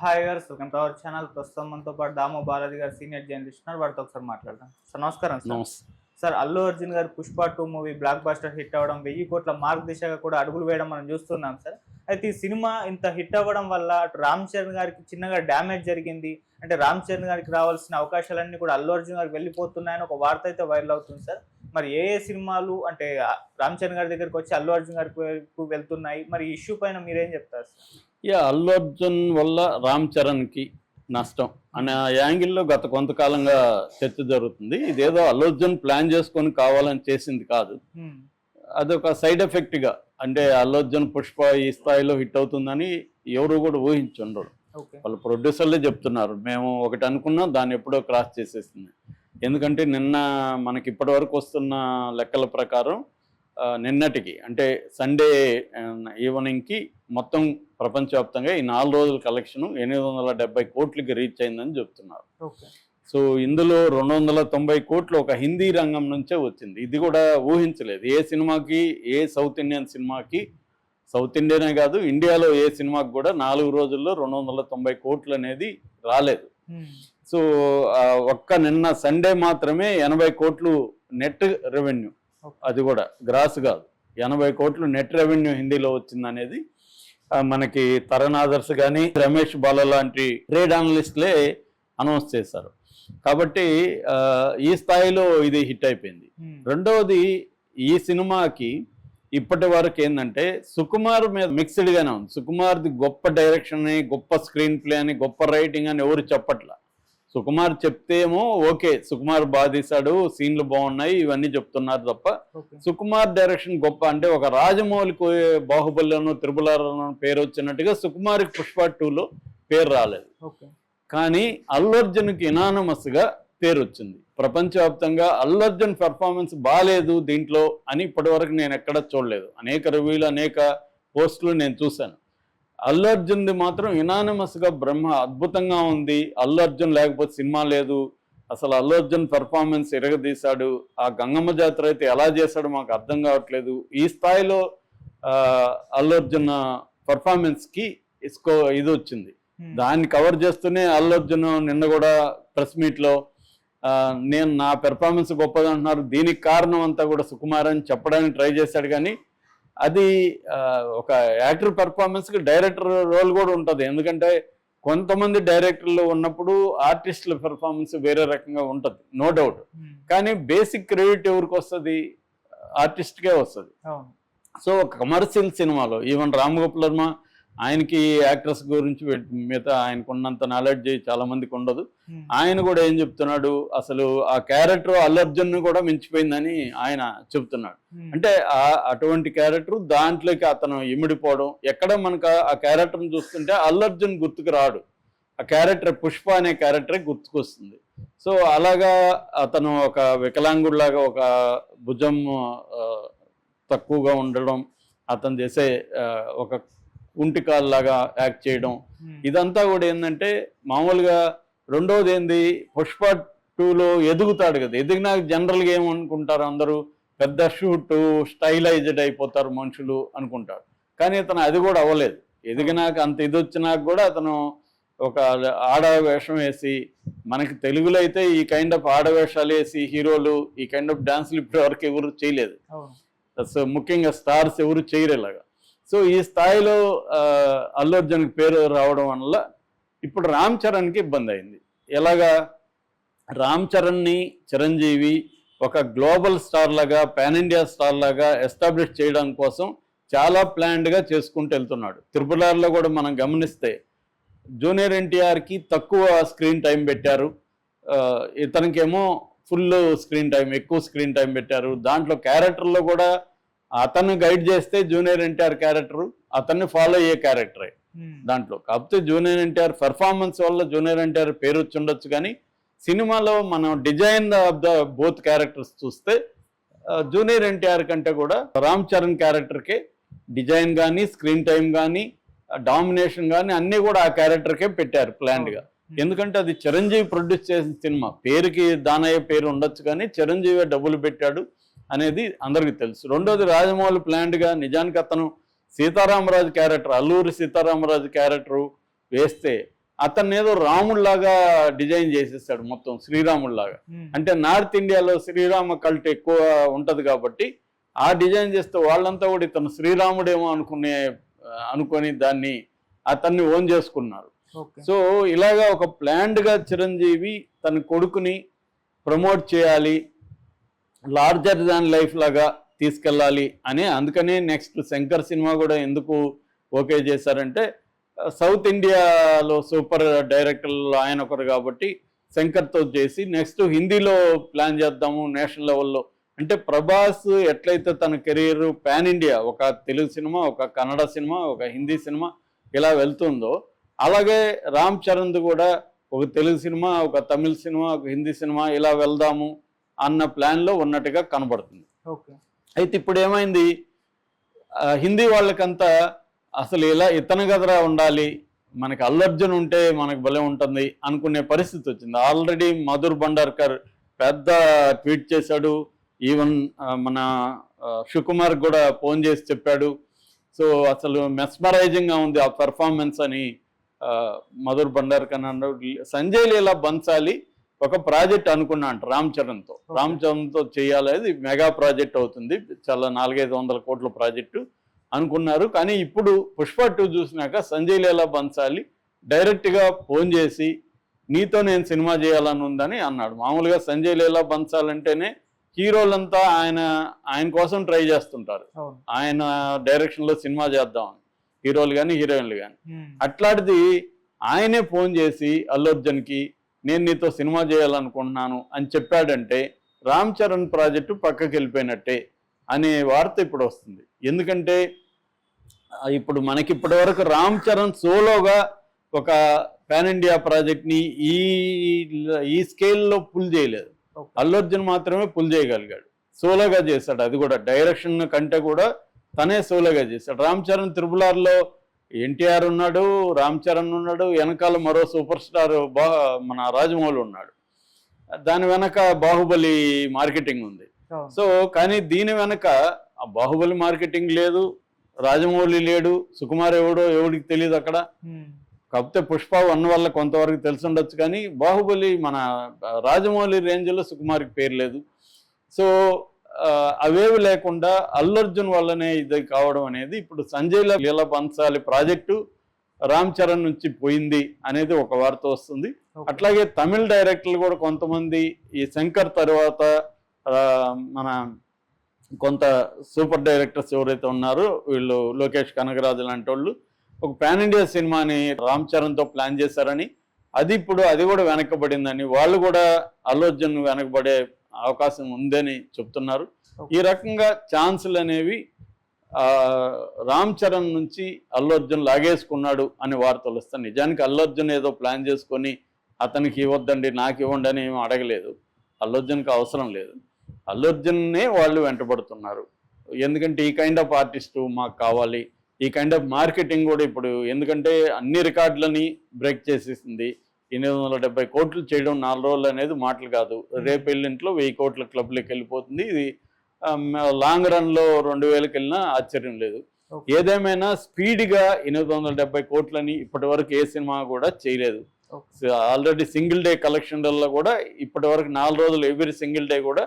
Hi గారు, welcome to our channel. ప్రస్తుతం మనతో పాటు దామో బాలాజీ గారు సీనియర్ జర్నలిస్ట్ ఉన్నారు. వారితో ఒకసారి మాట్లాడదాం. సార్ నమస్కారం. సార్ నమస్తే. సార్ అల్లు అర్జున్ గారు Pushpa 2 movie block buster hit అవ్వడం, 1000 కోట్ల మార్క్ దిశగా కూడా అడుగులు వేయడం మనం చూస్తున్నాం సార్. అయితే ఈ సినిమా ఇంత హిట్ అవ్వడం వల్ల అటు రామ్ చరణ్ గారికి చిన్నగా డ్యామేజ్ జరిగింది. అంటే రామ్ చరణ్ గారికి రావాల్సిన అవకాశాలన్నీ కూడా అల్లు అర్జున్ గారికి వెళ్ళిపోతున్నాయని ఒక వార్త అయితే వైరల్ అవుతుంది సార్. మరి ఏ సినిమాలు అంటే రామ్ చరణ్ గారి దగ్గరికి వచ్చి అల్లు అర్జున్ గారికి వెళ్తున్నాయి? మరి ఈ ఇష్యూ పైన మీరేం చెప్తారు సార్? అల్లు అర్జున్ వల్ల రామ్ చరణ్కి నష్టం అనే యాంగిల్లో గత కొంతకాలంగా చర్చ జరుగుతుంది. ఇదేదో అల్లు అర్జున్ ప్లాన్ చేసుకొని కావాలని చేసింది కాదు, అదొక సైడ్ ఎఫెక్ట్గా. అంటే అల్లు అర్జున్ పుష్ప ఈ స్థాయిలో హిట్ అవుతుందని ఎవరు కూడా ఊహించుండరు. వాళ్ళు ప్రొడ్యూసర్లే చెప్తున్నారు, మేము ఒకటి అనుకున్నాం, దాన్ని ఎప్పుడో క్రాస్ చేసేస్తుంది. ఎందుకంటే నిన్న మనకి ఇప్పటి వరకు వస్తున్న లెక్కల ప్రకారం నిన్నటికి అంటే సండే ఈవినింగ్కి మొత్తం ప్రపంచవ్యాప్తంగా ఈ 4 రోజుల కలెక్షన్ 870 కోట్లకి రీచ్ అయిందని చెప్తున్నారు. సో ఇందులో 290 కోట్లు ఒక హిందీ రంగం నుంచే వచ్చింది. ఇది కూడా ఊహించలేదు ఏ సినిమాకి, ఏ సౌత్ ఇండియన్ సినిమాకి, సౌత్ ఇండియనే కాదు ఇండియాలో ఏ సినిమాకి కూడా 4 రోజుల్లో 290 కోట్లు అనేది రాలేదు. సో ఒక్క నిన్న సండే మాత్రమే 80 కోట్లు నెట్ రెవెన్యూ, అది కూడా గ్రాస్ కాదు, 80 కోట్లు నెట్ రెవెన్యూ హిందీలో వచ్చిందనేది మనకి తరణ్ ఆదర్శ్ కానీ రమేష్ బాల లాంటి ట్రేడ్ అనలిస్ట్లే అనౌన్స్ చేశారు. కాబట్టి ఈ స్థాయిలో ఇది హిట్ అయిపోయింది. రెండవది, ఈ సినిమాకి ఇప్పటి వరకు ఏంటంటే సుకుమార్ మీద మిక్స్డ్గానే ఉంది. సుకుమార్ది గొప్ప డైరెక్షన్ అని, గొప్ప స్క్రీన్ ప్లే అని, గొప్ప రైటింగ్ అని ఎవరు చెప్పట్లా. సుకుమార్ చెప్తేమో ఓకే, సుకుమార్ బాగా తీశాడు, సీన్లు బాగున్నాయి, ఇవన్నీ చెప్తున్నారు తప్ప సుకుమార్ డైరెక్షన్ గొప్ప అంటే ఒక రాజమౌళికి బాహుబలిలోనూ త్రిపులలోనూ పేరు వచ్చినట్టుగా సుకుమార్కి పుష్ప 2లో పేరు రాలేదు. కానీ అల్లు అర్జున్కి ఇనానమస్గా పేరు వచ్చింది. ప్రపంచవ్యాప్తంగా అల్లు అర్జున్ పెర్ఫార్మెన్స్ బాగాలేదు దీంట్లో అని ఇప్పటి వరకు నేను ఎక్కడ చూడలేదు. అనేక రివ్యూలు, అనేక పోస్టులు నేను చూశాను. అల్లు అర్జున్ది మాత్రం ఇనానిమస్గా అద్భుతంగా ఉంది, అల్లు అర్జున్ లేకపోతే సినిమా లేదు, అసలు అల్లు అర్జున్ పెర్ఫార్మెన్స్ ఎరగదీశాడు, ఆ గంగమ్మ జాతర అయితే ఎలా చేశాడు మాకు అర్థం కావట్లేదు. ఈ స్థాయిలో అల్లు అర్జున్ పెర్ఫార్మెన్స్కి ఇది వచ్చింది. దాన్ని కవర్ చేస్తూనే అల్లు అర్జున్ నిన్న కూడా ప్రెస్ మీట్లో నేను నా పెర్ఫార్మెన్స్ గొప్పది అంటున్నారు, దీనికి కారణం అంతా కూడా సుకుమార్ అని చెప్పడానికి ట్రై చేశాడు. కానీ అది ఒక యాక్టర్ పెర్ఫార్మెన్స్కి డైరెక్టర్ రోల్ కూడా ఉంటుంది. ఎందుకంటే కొంతమంది డైరెక్టర్లు ఉన్నప్పుడు ఆర్టిస్టుల పెర్ఫార్మెన్స్ వేరే రకంగా ఉంటుంది, నో డౌట్. కానీ బేసిక్ క్రెడిట్ ఎవరికి వస్తుంది? ఆర్టిస్ట్కే వస్తుంది. సో ఒక కమర్షియల్ సినిమాలో ఈవెన్ రామ్ గోపాల్ వర్మ, ఆయనకి యాక్టర్స్ గురించి మిగతా ఆయనకు ఉన్నంత నాలెడ్జ్ చాలా మందికి ఉండదు. ఆయన కూడా ఏం చెప్తున్నాడు, అసలు ఆ క్యారెక్టర్ అల్లు అర్జున్ కూడా మించిపోయిందని ఆయన చెప్తున్నాడు. అంటే అటువంటి క్యారెక్టర్ దాంట్లోకి అతను ఇమిడిపోవడం, ఎక్కడ మనకు ఆ క్యారెక్టర్ని చూస్తుంటే అల్లు అర్జున్ గుర్తుకు రాడు, ఆ క్యారెక్టర్ పుష్ప అనే క్యారెక్టరే గుర్తుకొస్తుంది. సో అలాగా అతను ఒక వికలాంగుడిలాగా, ఒక భుజం తక్కువగా ఉండడం, అతను చేసే ఒక కుంటికాల్లాగా యాక్ట్ చేయడం, ఇదంతా కూడా ఏంటంటే మామూలుగా. రెండోది ఏంది, పుష్ప 2లో ఎదుగుతాడు కదా, ఎదిగినాక జనరల్గా ఏమనుకుంటారు అందరూ, పెద్ద షూట్ స్టైలైజ్డ్ అయిపోతారు మనుషులు అనుకుంటారు. కానీ అతను అది కూడా అవ్వలేదు. ఎదిగినాక అంత ఇది వచ్చినాక కూడా అతను ఒక ఆడవేషం వేసి, మనకి తెలుగులో అయితే ఈ కైండ్ ఆఫ్ ఆడవేషాలు వేసి హీరోలు ఈ కైండ్ ఆఫ్ డాన్సులు ఇప్పటివరకు ఎవరు చేయలేదు. ముఖ్యంగా స్టార్స్ ఎవరు చేయరేలాగా. సో ఈ స్థాయిలో అల్లు అర్జున్కి పేరు రావడం వల్ల ఇప్పుడు రామ్ చరణ్కి ఇబ్బంది అయింది. ఎలాగా? రామ్ చరణ్ని చిరంజీవి ఒక గ్లోబల్ స్టార్ లాగా, పాన్ ఇండియా స్టార్ లాగా ఎస్టాబ్లిష్ చేయడం కోసం చాలా ప్లాన్డ్గా చేసుకుంటూ వెళ్తున్నాడు. త్రిపులార్లో కూడా మనం గమనిస్తే జూనియర్ ఎన్టీఆర్కి తక్కువ స్క్రీన్ టైం పెట్టారు, ఇతనికేమో ఫుల్ స్క్రీన్ టైం, ఎక్కువ స్క్రీన్ టైం పెట్టారు. దాంట్లో క్యారెక్టర్లో కూడా అతను గైడ్ చేస్తే జూనియర్ ఎన్టీఆర్ క్యారెక్టర్ అతన్ని ఫాలో అయ్యే క్యారెక్టరే దాంట్లో. కాకపోతే జూనియర్ ఎన్టీఆర్ పెర్ఫార్మెన్స్ వల్ల జూనియర్ ఎన్టీఆర్ పేరు వచ్చి ఉండొచ్చు. కానీ సినిమాలో మనం design of the both characters చూస్తే జూనియర్ ఎన్టీఆర్ కంటే కూడా రామ్ చరణ్ క్యారెక్టర్కే డిజైన్ కానీ, స్క్రీన్ టైం కానీ, డామినేషన్ కానీ అన్నీ కూడా ఆ క్యారెక్టర్కే పెట్టారు ప్లాన్డ్గా. ఎందుకంటే అది చిరంజీవి ప్రొడ్యూస్ చేసిన సినిమా, పేరుకి దానయ్య పేరు ఉండొచ్చు కానీ చిరంజీవి డబ్బులు పెట్టాడు అనేది అందరికీ తెలుసు. రెండోది, రాజమౌళి ప్లాన్డ్గా నిజానికి అతను సీతారామరాజు క్యారెక్టర్, అల్లూరి సీతారామరాజు క్యారెక్టరు వేస్తే అతన్ని ఏదో రాముడిలాగా డిజైన్ చేసేస్తాడు మొత్తం, శ్రీరాముడిలాగా. అంటే నార్త్ ఇండియాలో శ్రీరామ కల్ట్ ఎక్కువ ఉంటది కాబట్టి ఆ డిజైన్ చేస్తే వాళ్ళంతా కూడా ఇతను శ్రీరాముడేమో అనుకొని దాన్ని అతన్ని ఓన్ చేసుకున్నారు. సో ఇలాగా ఒక ప్లాన్డ్ గా చిరంజీవి తన కొడుకుని ప్రమోట్ చేయాలి, లార్జర్ దాన్ లైఫ్ లాగా తీసుకెళ్ళాలి అని, అందుకనే నెక్స్ట్ శంకర్ సినిమా కూడా ఎందుకు ఓకే చేశారంటే సౌత్ ఇండియాలో సూపర్ డైరెక్టర్లు ఆయన ఒకరు కాబట్టి శంకర్తో చేసి నెక్స్ట్ హిందీలో ప్లాన్ చేద్దాము నేషనల్ లెవెల్లో. అంటే ప్రభాస్ ఎట్లయితే తన కెరీర్ పాన్ ఇండియా, ఒక తెలుగు సినిమా, ఒక కన్నడ సినిమా, ఒక హిందీ సినిమా ఇలా వెళ్తుందో, అలాగే రామ్ చరణ్ది కూడా ఒక తెలుగు సినిమా, ఒక తమిళ సినిమా, ఒక హిందీ సినిమా ఇలా వెళ్దాము అన్న ప్లాన్లో ఉన్నట్టుగా కనబడుతుంది. అయితే ఇప్పుడు ఏమైంది, హిందీ వాళ్ళకంతా అసలు ఇలా ఇతను గదరా ఉండాలి, మనకి అల్లు అర్జున్ ఉంటే మనకు భలే ఉంటుంది అనుకునే పరిస్థితి వచ్చింది. ఆల్రెడీ మధుర్ భండార్కర్ పెద్ద ట్వీట్ చేశాడు, ఈవెన్ మన సుకుమార్ కూడా ఫోన్ చేసి చెప్పాడు. సో అసలు మెస్మరైజింగ్గా ఉంది ఆ పెర్ఫార్మెన్స్ అని మధుర్ భండార్కర్ అన్నాడు. సంజయ్ లీలా బన్సాలి ఒక ప్రాజెక్ట్ అనుకున్నా అంట రామ్ చరణ్తో చేయాలి, అది మెగా ప్రాజెక్ట్ అవుతుంది, చాలా 400-500 కోట్ల ప్రాజెక్టు అనుకున్నారు. కానీ ఇప్పుడు పుష్ప 2 చూసినాక సంజయ్ లీలా బన్సాలి డైరెక్ట్గా ఫోన్ చేసి నీతో నేను సినిమా చేయాలని ఉందని అన్నాడు. మామూలుగా సంజయ్ లీలా బన్సాల్ అంటేనే హీరోలంతా ఆయన కోసం ట్రై చేస్తుంటారు, ఆయన డైరెక్షన్లో సినిమా చేద్దామని, హీరోలు కానీ హీరోయిన్లు కానీ. అట్లాంటిది ఆయనే ఫోన్ చేసి అల్లు అర్జున్కి నేను నీతో సినిమా చేయాలనుకుంటున్నాను అని చెప్పాడంటే రామ్ చరణ్ ప్రాజెక్టు పక్కకి వెళ్ళిపోయినట్టే అనే వార్త ఇప్పుడు వస్తుంది. ఎందుకంటే ఇప్పుడు మనకి ఇప్పటి వరకు రామ్ చరణ్ సోలోగా ఒక పాన్ ఇండియా ప్రాజెక్ట్ని ఈ స్కేల్లో పుల్ చేయలేదు. అల్లు అర్జున్ మాత్రమే పుల్ చేయగలిగాడు, సోలోగా చేశాడు. అది కూడా డైరెక్షన్ కంటే కూడా తనే సోలోగా చేశాడు. రామ్ చరణ్ త్రిబుల్-ఆర్లో ఎన్టీఆర్ ఉన్నాడు, రామ్ చరణ్ ఉన్నాడు, వెనకాల మరో సూపర్ స్టార్ మన రాజమౌళి ఉన్నాడు, దాని వెనక బాహుబలి మార్కెటింగ్ ఉంది. సో కానీ దీని వెనక ఆ బాహుబలి మార్కెటింగ్ లేదు, రాజమౌళి లేడు, సుకుమార్ ఎవడికి తెలియదు అక్కడ. కాకపోతే పుష్ప 1 వల్ల కొంతవరకు తెలిసి ఉండొచ్చు, కానీ బాహుబలి మన రాజమౌళి రేంజ్లో సుకుమార్కి పేరు లేదు. సో అవేవి లేకుండా అల్లు అర్జున్ వల్లనే ఇది కావడం అనేది ఇప్పుడు సంజయ్ లీలా బన్సాలి ప్రాజెక్టు రామ్ చరణ్ నుంచి పోయింది అనేది ఒక వార్త వస్తుంది. అట్లాగే తమిళ డైరెక్టర్లు కూడా కొంతమంది ఈ శంకర్ తర్వాత మన కొంత సూపర్ డైరెక్టర్స్ ఎవరైతే ఉన్నారో వీళ్ళు లోకేష్ కనగరాజు లాంటి వాళ్ళు ఒక పాన్ ఇండియా సినిమాని రామ్ చరణ్తో ప్లాన్ చేశారని, అది కూడా వెనకబడిందని, వాళ్ళు కూడా అల్లు అర్జున్ వెనకబడే అవకాశం ఉందని చెప్తున్నారు. ఈ రకంగా ఛాన్సులు అనేవి రామ్ చరణ్ నుంచి అల్లు అర్జున్ లాగేసుకున్నాడు అనే వార్తలు వస్తాయి. నిజానికి అల్లు అర్జున్ ఏదో ప్లాన్ చేసుకొని అతనికి ఇవ్వద్దండి నాకు ఇవ్వండి అని ఏమీ అడగలేదు, అల్లు అర్జున్కి అవసరం లేదు, అల్లు అర్జున్నే వాళ్ళు వెంటబడుతున్నారు. ఎందుకంటే ఈ కైండ్ ఆఫ్ ఆర్టిస్టు మాకు కావాలి, ఈ కైండ్ ఆఫ్ మార్కెటింగ్ కూడా ఇప్పుడు, ఎందుకంటే అన్ని రికార్డులని బ్రేక్ చేసేసింది. 870 కోట్లు చేయడం 4 రోజులు అనేది మాటలు కాదు. రేపు వెళ్ళింట్లో 1000 కోట్ల క్లబ్లోకి వెళ్ళిపోతుంది. ఇది లాంగ్ రన్లో 2000కి వెళ్ళినా ఆశ్చర్యం లేదు. ఏదేమైనా స్పీడ్గా 870 కోట్లని ఇప్పటి వరకు ఏ సినిమా కూడా చేయలేదు. ఆల్రెడీ సింగిల్ డే కలెక్షన్లలో కూడా ఇప్పటి వరకు 4 రోజులు ఎవ్రీ సింగిల్ డే కూడా